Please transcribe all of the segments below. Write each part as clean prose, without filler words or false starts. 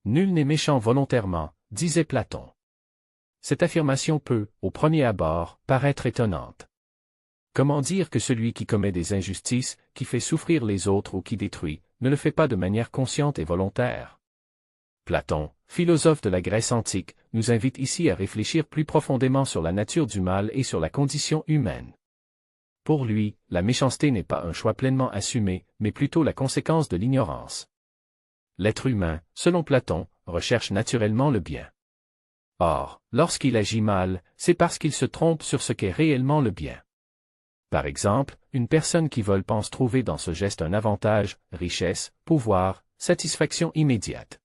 Nul n'est méchant volontairement, disait Platon. Cette affirmation peut, au premier abord, paraître étonnante. Comment dire que celui qui commet des injustices, qui fait souffrir les autres ou qui détruit, ne le fait pas de manière consciente et volontaire? Platon, philosophe de la Grèce antique, nous invite ici à réfléchir plus profondément sur la nature du mal et sur la condition humaine. Pour lui, la méchanceté n'est pas un choix pleinement assumé, mais plutôt la conséquence de l'ignorance. L'être humain, selon Platon, recherche naturellement le bien. Or, lorsqu'il agit mal, c'est parce qu'il se trompe sur ce qu'est réellement le bien. Par exemple, une personne qui vole pense trouver dans ce geste un avantage, richesse, pouvoir, satisfaction immédiate.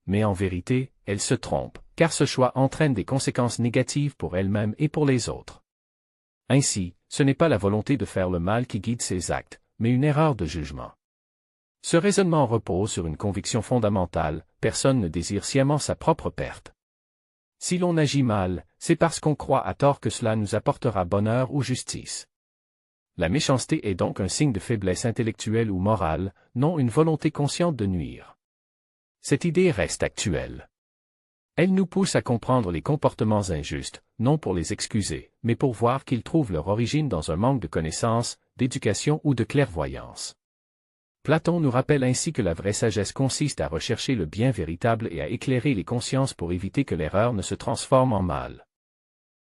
Mais en vérité, elle se trompe, car ce choix entraîne des conséquences négatives pour elle-même et pour les autres. Ainsi, ce n'est pas la volonté de faire le mal qui guide ses actes, mais une erreur de jugement. Ce raisonnement repose sur une conviction fondamentale, personne ne désire sciemment sa propre perte. Si l'on agit mal, c'est parce qu'on croit à tort que cela nous apportera bonheur ou justice. La méchanceté est donc un signe de faiblesse intellectuelle ou morale, non une volonté consciente de nuire. Cette idée reste actuelle. Elle nous pousse à comprendre les comportements injustes, non pour les excuser, mais pour voir qu'ils trouvent leur origine dans un manque de connaissance, d'éducation ou de clairvoyance. Platon nous rappelle ainsi que la vraie sagesse consiste à rechercher le bien véritable et à éclairer les consciences pour éviter que l'erreur ne se transforme en mal.